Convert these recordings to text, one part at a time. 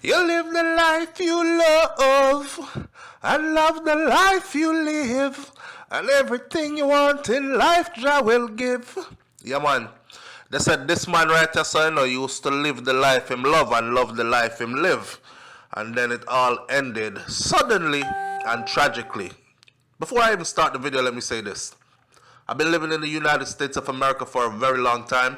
You live the life you love, and love the life you live, and everything you want in life, Jah will give. Yeah, man. They said this man right here, so you know, used to live the life him love and love the life him live. And then it all ended suddenly and tragically. Before I even start the video, let me say this. I've been living in the United States of America for a very long time.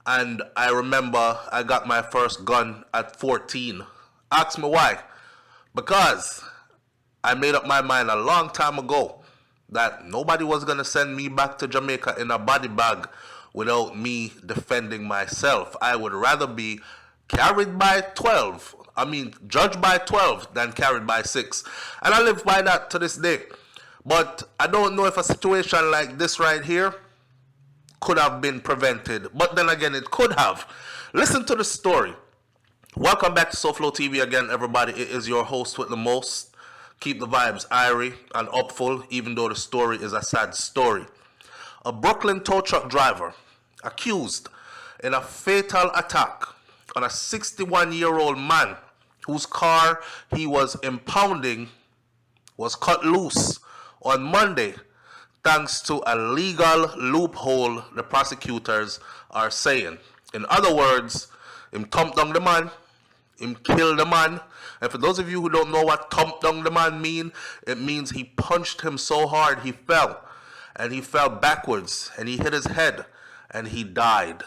And I remember I got my first gun at 14. Ask me why. Because I made up my mind a long time ago that nobody was going to send me back to Jamaica in a body bag without me defending myself. I would rather be carried by 12. Judged by 12 than carried by 6. And I live by that to this day. But I don't know if a situation like this right here could have been prevented. But then again, it could have. Listen to the story. Welcome back to SouFLoTV again, everybody. It is your host with the most. Keep the vibes airy and upful, even though the story is a sad story. A Brooklyn tow truck driver accused in a fatal attack on a 61-year-old man whose car he was impounding was cut loose on Monday, thanks to a legal loophole, the prosecutors are saying. In other words, him thump down the man, him kill the man. And for those of you who don't know what thump down the man mean, it means he punched him so hard he fell. And he fell backwards, and he hit his head, and he died.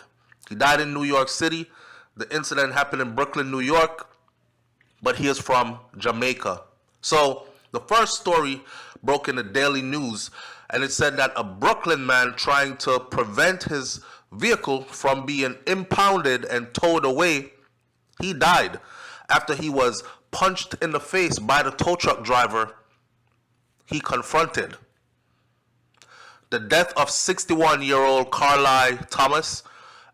He died in New York City. The incident happened in Brooklyn, New York, but he is from Jamaica. So the first story broke in the Daily News, and it said that a Brooklyn man trying to prevent his vehicle from being impounded and towed away, he died after he was punched in the face by the tow truck driver he confronted. The death of 61-year-old Carlyle Thomas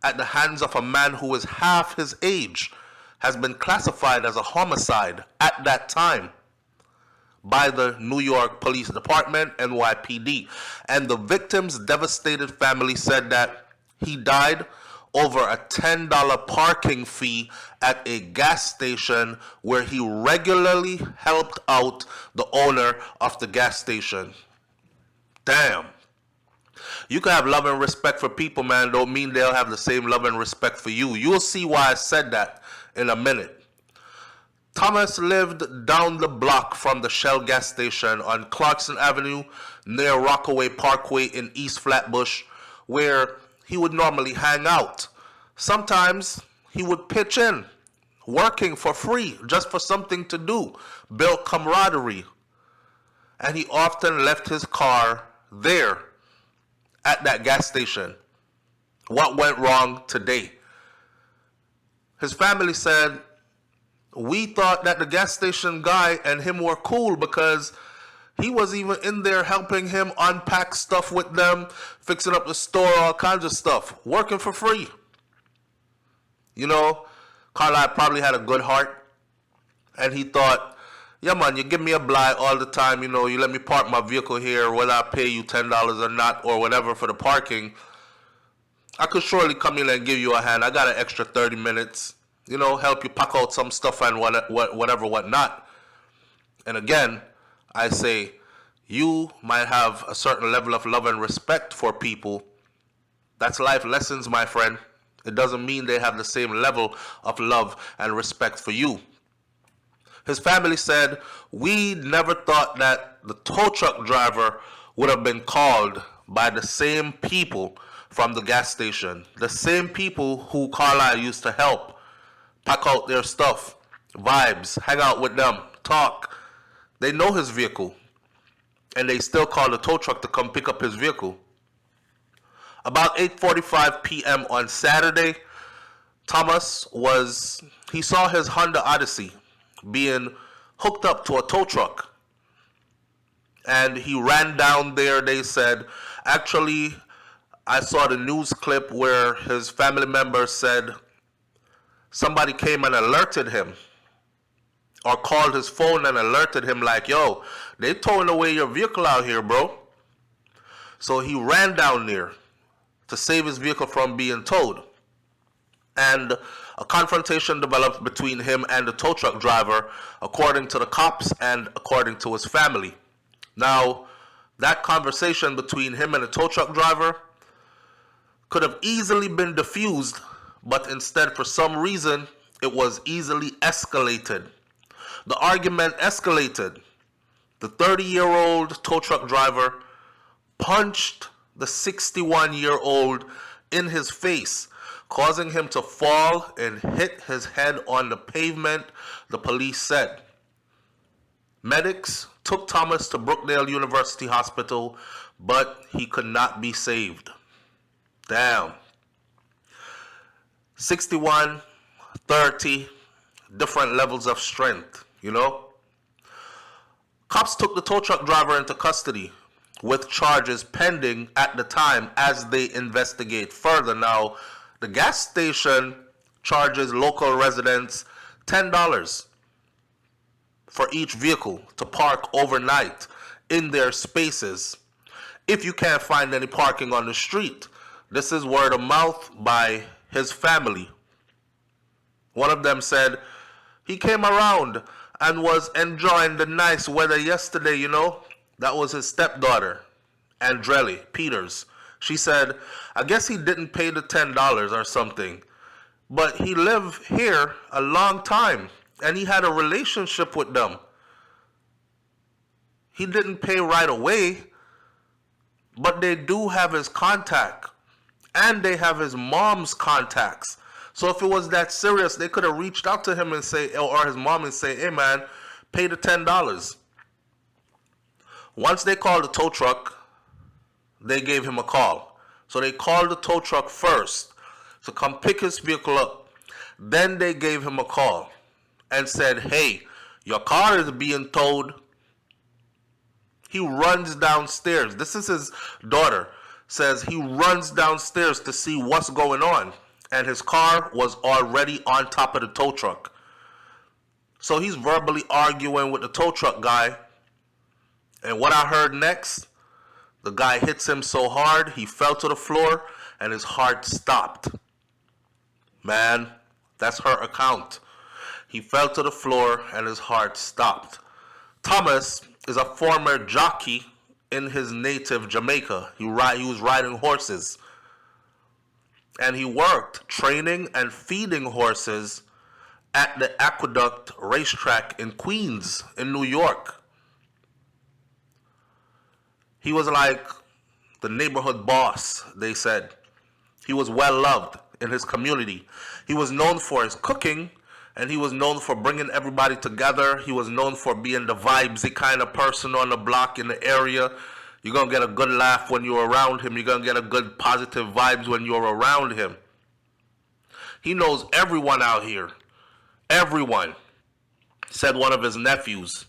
at the hands of a man who is half his age has been classified as a homicide at that time by the New York Police Department, NYPD. And the victim's devastated family said that he died over a $10 parking fee at a gas station where he regularly helped out the owner of the gas station. Damn. You can have love and respect for people, man. Don't mean they'll have the same love and respect for you. You'll see why I said that in a minute. Thomas lived down the block from the Shell gas station on Clarkson Avenue near Rockaway Parkway in East Flatbush, where he would normally hang out. Sometimes he would pitch in, working for free, just for something to do, build camaraderie. And he often left his car there at that gas station. What went wrong today? His family said, we thought that the gas station guy and him were cool because he was even in there helping him unpack stuff with them, fixing up the store, all kinds of stuff, working for free. You know, Carlyle probably had a good heart, and he thought, yeah, man, you give me a blight all the time, you know, you let me park my vehicle here, whether I pay you $10 or not, or whatever for the parking, I could surely come in and give you a hand. I got an extra 30 minutes. You know, help you pack out some stuff and whatnot. And again, I say, you might have a certain level of love and respect for people. That's life lessons, my friend. It doesn't mean they have the same level of love and respect for you. His family said, we never thought that the tow truck driver would have been called by the same people from the gas station, the same people who Carlyle used to help pack out their stuff, vibes, hang out with them, talk. They know his vehicle, and they still call the tow truck to come pick up his vehicle. About 8:45 p.m. on Saturday, Thomas saw his Honda Odyssey being hooked up to a tow truck. And he ran down there, they said. Actually, I saw the news clip where his family members said somebody came and alerted him, or called his phone and alerted him like, yo, they towing away your vehicle out here, bro. So he ran down there to save his vehicle from being towed. And A confrontation developed between him and the tow truck driver, according to the cops and according to his family. Now, that conversation between him and the tow truck driver could have easily been diffused, but instead, for some reason, it was easily escalated. The argument escalated. The 30-year-old tow truck driver punched the 61-year-old in his face, causing him to fall and hit his head on the pavement, the police said. Medics took Thomas to Brookdale University Hospital, but he could not be saved. Damn. 61, 30, different levels of strength, you know? Cops took the tow truck driver into custody with charges pending at the time as they investigate further. Now, the gas station charges local residents $10 for each vehicle to park overnight in their spaces if you can't find any parking on the street. This is word of mouth by his family. One of them said he came around and was enjoying the nice weather yesterday, you know. That was his stepdaughter, Andrelli Peters. She said, I guess he didn't pay the $10 or something, but he lived here a long time and he had a relationship with them. He didn't pay right away, but they do have his contact and they have his mom's contacts. So if it was that serious, they could have reached out to him and say, or his mom and say, hey man, pay the $10. Once they called the tow truck, they gave him a call. So they called the tow truck first to come pick his vehicle up. Then they gave him a call and said, hey, your car is being towed. He runs downstairs. This is his daughter. Says he runs downstairs to see what's going on. And his car was already on top of the tow truck. So he's verbally arguing with the tow truck guy. And what I heard next, the guy hits him so hard, he fell to the floor and his heart stopped. Man, that's her account. He fell to the floor and his heart stopped. Thomas is a former jockey in his native Jamaica. He was riding horses. And he worked training and feeding horses at the Aqueduct racetrack in Queens, in New York. He was like the neighborhood boss, they said. He was well loved in his community. He was known for his cooking, and he was known for bringing everybody together. He was known for being the vibesy kind of person on the block in the area. You're going to get a good laugh when you're around him. You're going to get a good positive vibes when you're around him. He knows everyone out here. Everyone, said one of his nephews.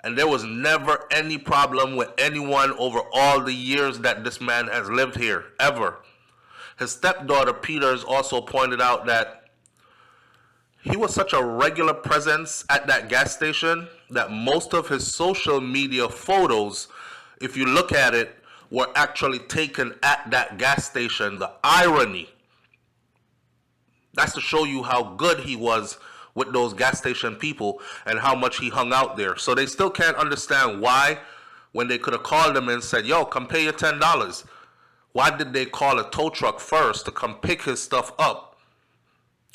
And there was never any problem with anyone over all the years that this man has lived here, ever. His stepdaughter, Peters, also pointed out that he was such a regular presence at that gas station that most of his social media photos, if you look at it, were actually taken at that gas station. The irony. That's to show you how good he was with those gas station people and how much he hung out there. So they still can't understand why, when they could have called him and said, yo, come pay your $10. Why did they call a tow truck first to come pick his stuff up?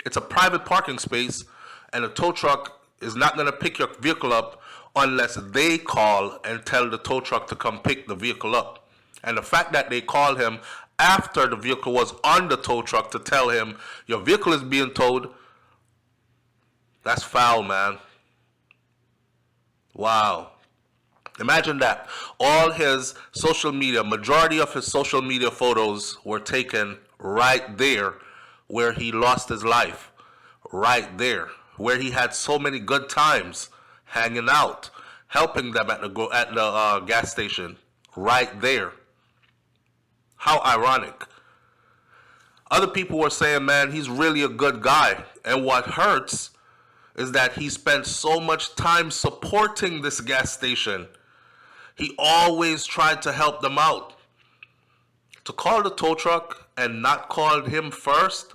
It's a private parking space, and a tow truck is not going to pick your vehicle up unless they call and tell the tow truck to come pick the vehicle up. And the fact that they called him after the vehicle was on the tow truck to tell him, your vehicle is being towed, that's foul, man. Wow. Imagine that. All his social media, majority of his social media photos were taken right there where he lost his life. Right there. Where he had so many good times hanging out, helping them at the gas station. Right there. How ironic. Other people were saying, man, he's really a good guy. And what hurts is that he spent so much time supporting this gas station. He always tried to help them out. To call the tow truck and not call him first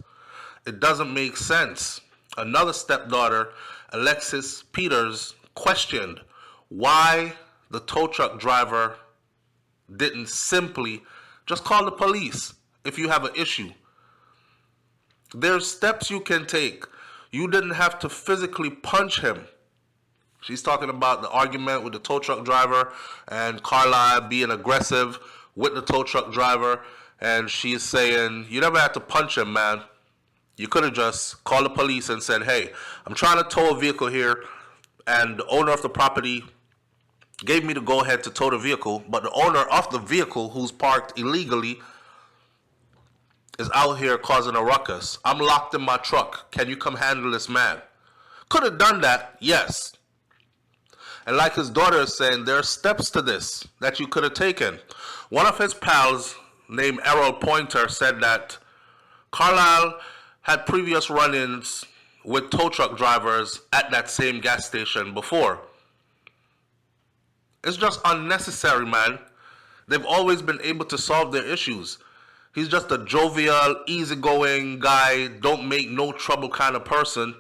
It doesn't make sense. Another stepdaughter, Alexis Peters, questioned why the tow truck driver didn't simply just call the police if you have an issue. There's steps you can take. You didn't have to physically punch him. She's talking about the argument with the tow truck driver and Carlyle being aggressive with the tow truck driver. And she's saying, you never had to punch him, man. You could have just called the police and said, hey, I'm trying to tow a vehicle here, and the owner of the property gave me the go-ahead to tow the vehicle, but the owner of the vehicle, who's parked illegally, is out here causing a ruckus. I'm locked in my truck. Can you come handle this man? Could have done that, yes. And like his daughter is saying, there are steps to this that you could have taken. One of his pals, named Errol Pointer, said that Carlyle had previous run-ins with tow truck drivers at that same gas station before. It's just unnecessary, man. They've always been able to solve their issues. He's just a jovial, easygoing guy, don't make no trouble kind of person.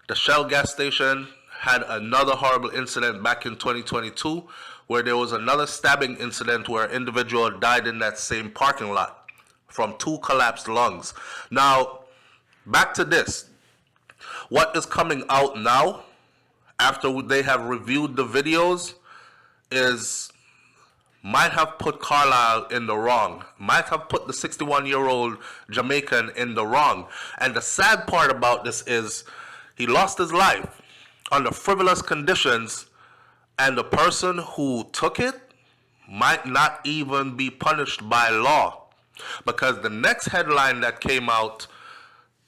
The Shell gas station had another horrible incident back in 2022 where there was another stabbing incident where an individual died in that same parking lot from 2 collapsed lungs. Now, back to this. What is coming out now, after they have reviewed the videos, is might have put Carlyle in the wrong. Might have put the 61-year-old Jamaican in the wrong. And the sad part about this is he lost his life under frivolous conditions, and the person who took it might not even be punished by law. Because the next headline that came out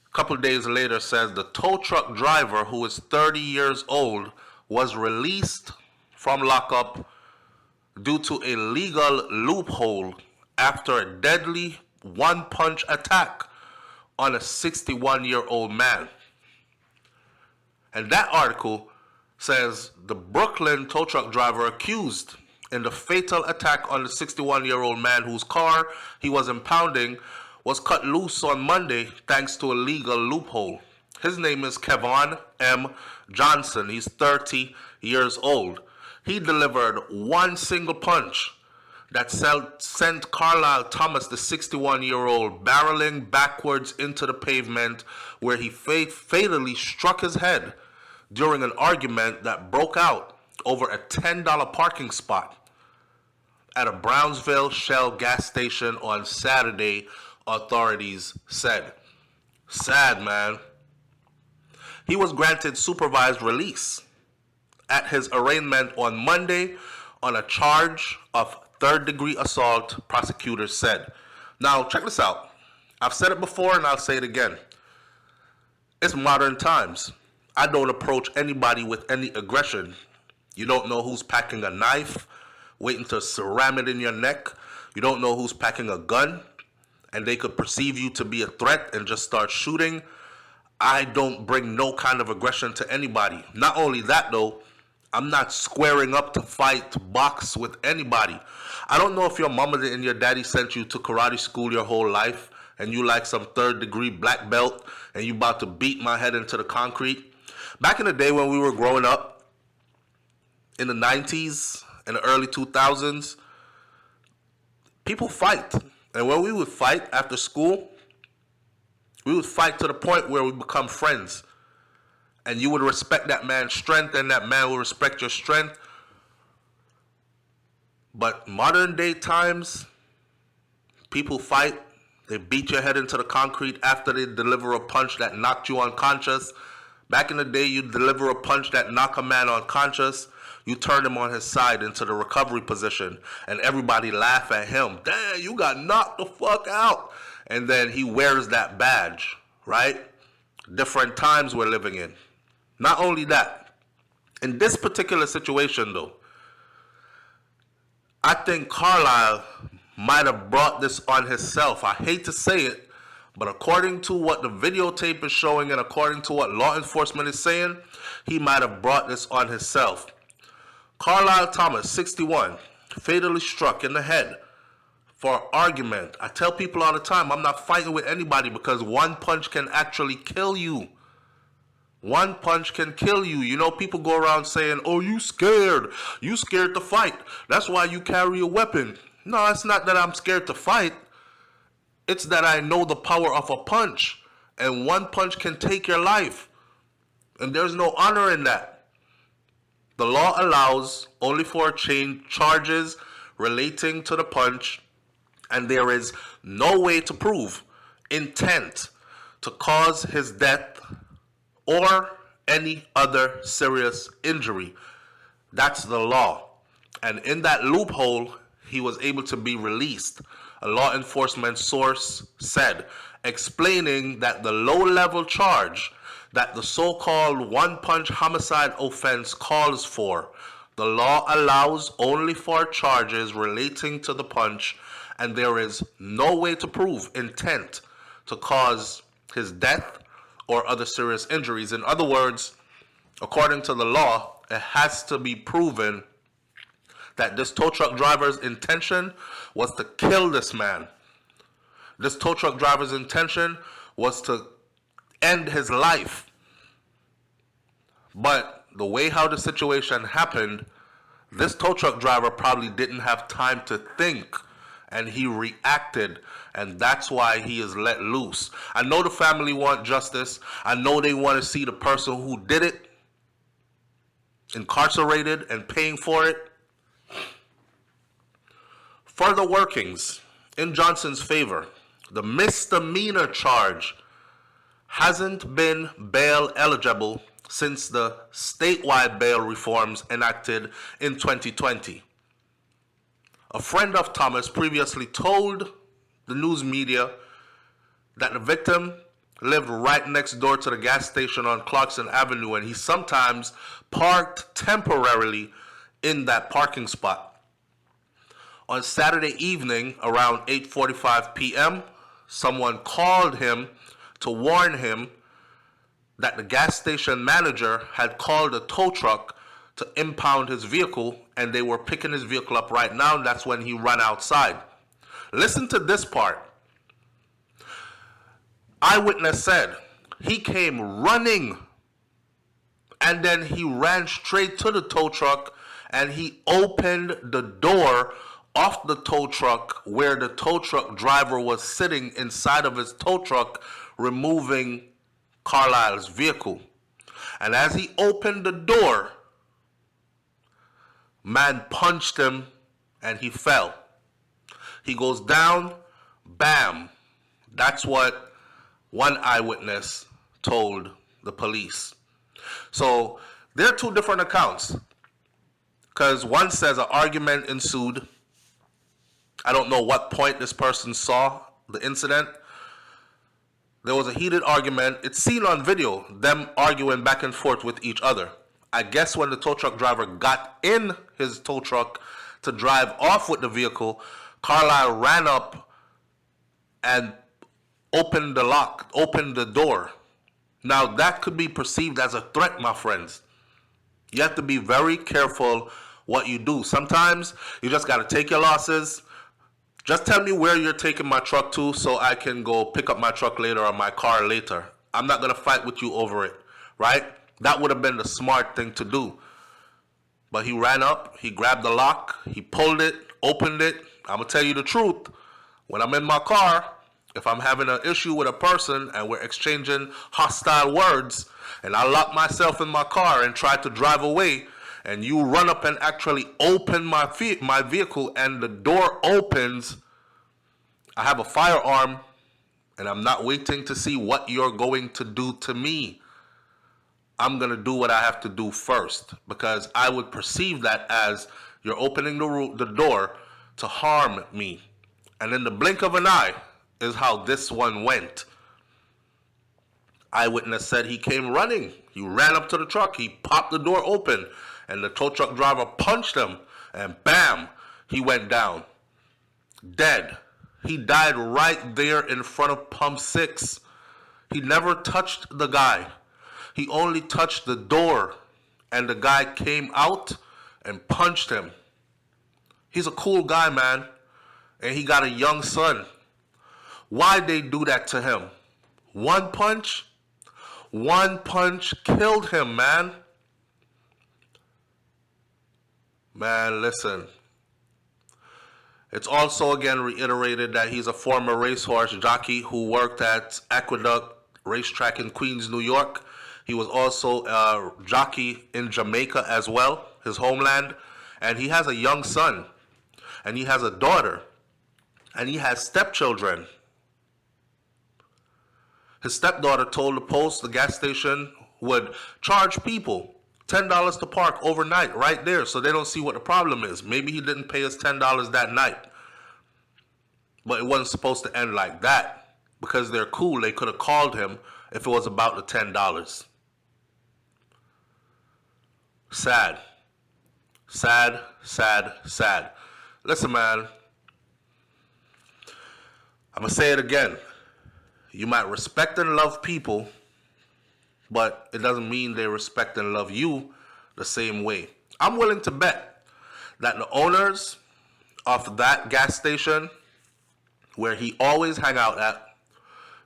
a couple days later says the tow truck driver, who is 30 years old, was released from lockup due to a legal loophole after a deadly one-punch attack on a 61-year-old man. And that article says the Brooklyn tow truck driver accused in the fatal attack on the 61-year-old man whose car he was impounding was cut loose on Monday thanks to a legal loophole. His name is Kevon M. Johnson. He's 30 years old. He delivered one single punch that sent Carlyle Thomas, the 61-year-old, barreling backwards into the pavement where he fatally struck his head during an argument that broke out over a $10 parking spot at a Brownsville Shell gas station on Saturday, authorities said. Sad, man. He was granted supervised release at his arraignment on Monday on a charge of third-degree assault, prosecutors said. Now, check this out. I've said it before and I'll say it again. It's modern times. I don't approach anybody with any aggression. You don't know who's packing a knife, waiting to ram it in your neck. You don't know who's packing a gun, and they could perceive you to be a threat and just start shooting. I don't bring no kind of aggression to anybody. Not only that, though, I'm not squaring up to fight, to box with anybody. I don't know if your mama and your daddy sent you to karate school your whole life and you like some third-degree black belt and you about to beat my head into the concrete. Back in the day when we were growing up, in the 90s and the early 2000s, people fight. And when we would fight after school, we would fight to the point where we become friends. And you would respect that man's strength and that man will respect your strength. But modern day times, people fight. They beat your head into the concrete after they deliver a punch that knocked you unconscious. Back in the day, you deliver a punch that knocked a man unconscious. You turn him on his side into the recovery position. And everybody laugh at him. Damn, you got knocked the fuck out. And then he wears that badge, right? Different times we're living in. Not only that, in this particular situation though, I think Carlyle might have brought this on himself. I hate to say it, but according to what the videotape is showing and according to what law enforcement is saying, he might have brought this on himself. Carlyle Thomas, 61, fatally struck in the head for argument. I tell people all the time, I'm not fighting with anybody because one punch can actually kill you. One punch can kill you. You know, people go around saying, oh, you scared. You scared to fight. That's why you carry a weapon. No, it's not that I'm scared to fight. It's that I know the power of a punch. And one punch can take your life. And there's no honor in that. The law allows only for charges relating to the punch, and there is no way to prove intent to cause his death or any other serious injury. That's the law. And in that loophole, he was able to be released. A law enforcement source said, explaining that the low-level charge that the so-called one-punch homicide offense calls for, the law allows only for charges relating to the punch, and there is no way to prove intent to cause his death or other serious injuries. In other words, according to the law, it has to be proven that this tow truck driver's intention was to kill this man. This tow truck driver's intention was to end his life. But the way how the situation happened, this tow truck driver probably didn't have time to think, and he reacted, and that's why he is let loose. I know the family want justice. I know they want to see the person who did it incarcerated and paying for it. Further workings in Johnson's favor. The misdemeanor charge hasn't been bail eligible since the statewide bail reforms enacted in 2020. A friend of Thomas previously told the news media that the victim lived right next door to the gas station on Clarkson Avenue, and he sometimes parked temporarily in that parking spot. On Saturday evening around 8:45 p.m., someone called him to warn him that the gas station manager had called a tow truck to impound his vehicle, and they were picking his vehicle up right now, and that's when he ran outside. Listen to this part. Eyewitness said he came running, and then he ran straight to the tow truck, and he opened the door off the tow truck where the tow truck driver was sitting inside of his tow truck, removing Carlyle's vehicle. And as he opened the door, man punched him and he fell. He goes down, bam. That's what one eyewitness told the police. So there are two different accounts, because one says an argument ensued. I don't know what point this person saw the incident. There was a heated argument. It's seen on video, them arguing back and forth with each other. I guess when the tow truck driver got in his tow truck to drive off with the vehicle, Carlyle ran up and opened the door. Now that could be perceived as a threat, my friends. You have to be very careful what you do. Sometimes you just got to take your losses. Just tell me where you're taking my truck to so I can go pick up my truck later or my car later. I'm not going to fight with you over it, right? That would have been the smart thing to do. But he ran up, he grabbed the lock, he pulled it, opened it. I'm going to tell you the truth. When I'm in my car, if I'm having an issue with a person and we're exchanging hostile words, and I lock myself in my car and try to drive away, and you run up and actually open my vehicle and the door opens, I have a firearm and I'm not waiting to see what you're going to do to me. I'm going to do what I have to do first, because I would perceive that as you're opening the door to harm me. And in the blink of an eye is how this one went. Eyewitness said he came running. He ran up to the truck. He popped the door open, and the tow truck driver punched him, and bam, he went down. Dead. He died right there in front of Pump 6. He never touched the guy. He only touched the door, and the guy came out and punched him. He's a cool guy, man. and he got a young son. Why'd they do that to him? One punch? One punch killed him, man. Man, listen. It's also again reiterated that he's a former racehorse jockey who worked at Aqueduct Racetrack in Queens, New York. He was also a jockey in Jamaica as well, his homeland. And he has a young son. And he has a daughter. And he has stepchildren. His stepdaughter told the Post the gas station would charge people $10 to park overnight right there so they don't see what the problem is. Maybe he didn't pay us $10 that night. But it wasn't supposed to end like that. Because they're cool, they could have called him if it was about the $10. Sad. Sad, sad, sad. Listen, man. I'm going to say it again. You might respect and love people, but it doesn't mean they respect and love you the same way. I'm willing to bet that the owners of that gas station where he always hang out at,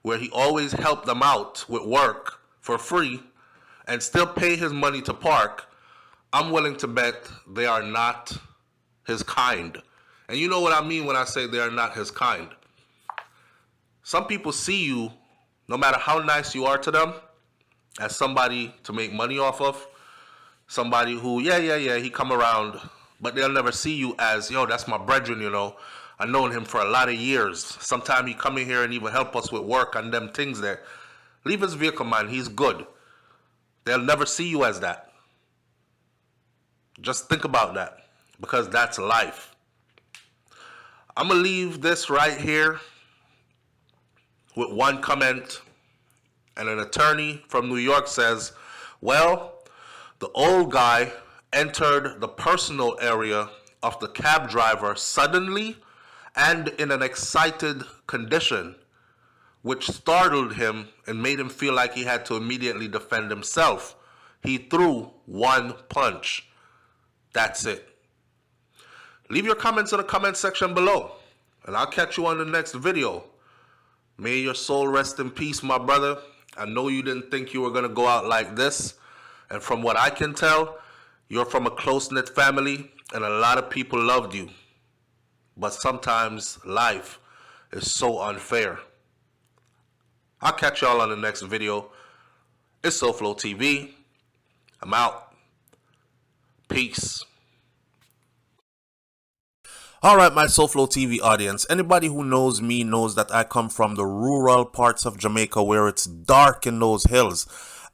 where he always helped them out with work for free and still pay his money to park, I'm willing to bet they are not his kind. And you know what I mean when I say they are not his kind. Some people see you, no matter how nice you are to them, as somebody to make money off of. Somebody who, he come around, but they'll never see you as, yo, that's my brethren, you know. I've known him for a lot of years. Sometime he come in here and even help us with work and them things there. Leave his vehicle, man. He's good. They'll never see you as that. Just think about that, because that's life. I'm going to leave this right here with one comment. And an attorney from New York says, well, the old guy entered the personal area of the cab driver suddenly and in an excited condition, which startled him and made him feel like he had to immediately defend himself. He threw one punch. That's it. Leave your comments in the comment section below, and I'll catch you on the next video. May your soul rest in peace, my brother. I know you didn't think you were going to go out like this. And from what I can tell, you're from a close-knit family and a lot of people loved you. But sometimes life is so unfair. I'll catch y'all on the next video. It's SouFLoTV. I'm out. Peace. Alright, my SouFLoTV audience, anybody who knows me knows that I come from the rural parts of Jamaica where it's dark in those hills.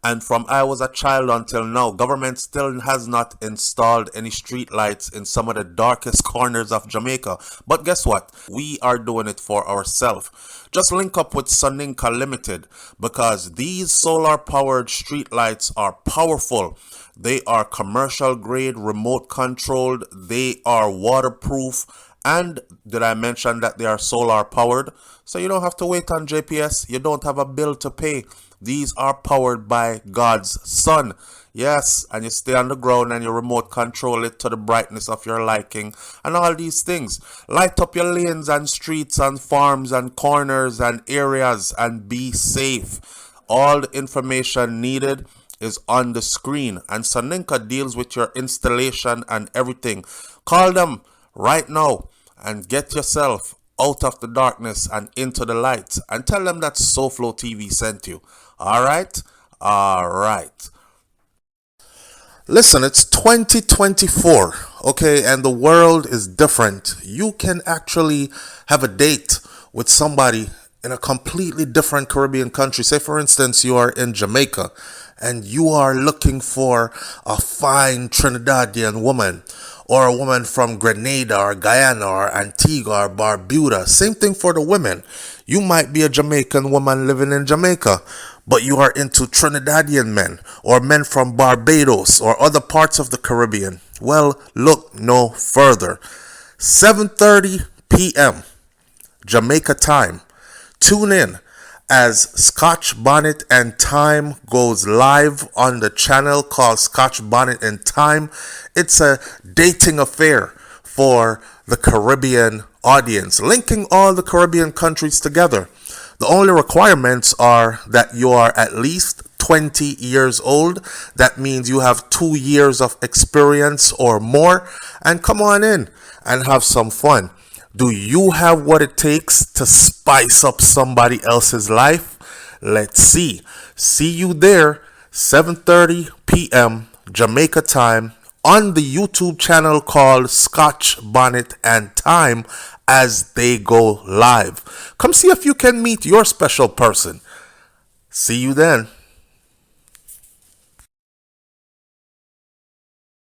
And from I was a child until now, government still has not installed any street lights in some of the darkest corners of Jamaica. But guess what? We are doing it for ourselves. Just link up with Soninka Limited, because these solar powered street lights are powerful. They are commercial grade, remote controlled, they are waterproof, and did I mention that they are solar powered? So you don't have to wait on JPS, you don't have a bill to pay. These are powered by God's Son. Yes, and you stay on the ground and you remote control it to the brightness of your liking and all these things. Light up your lanes and streets and farms and corners and areas and be safe. All the information needed is on the screen, and Soninka deals with your installation and everything. Call them right now and get yourself out of the darkness and into the light, and tell them that SouFLoTV sent you. Alright? Alright. Listen, it's 2024, okay, and the world is different. You can actually have a date with somebody in a completely different Caribbean country. Say, for instance, you are in Jamaica and you are looking for a fine Trinidadian woman, or a woman from Grenada or Guyana or Antigua or Barbuda. Same thing for the women. You might be a Jamaican woman living in Jamaica, but you are into Trinidadian men or men from Barbados or other parts of the Caribbean. Well, look no further. 7:30 p.m. Jamaica time. Tune in as Scotch, Bonnet and Time goes live on the channel called Scotch, Bonnet and Time. It's a dating affair for the Caribbean audience, linking all the Caribbean countries together. The only requirements are that you are at least 20 years old. That means you have 2 years of experience or more. And come on in and have some fun. Do you have what it takes to spice up somebody else's life? Let's see. See you there, 7:30 p.m. Jamaica time on the YouTube channel called Scotch, Bonnet, and Time as they go live. Come see if you can meet your special person. See you then.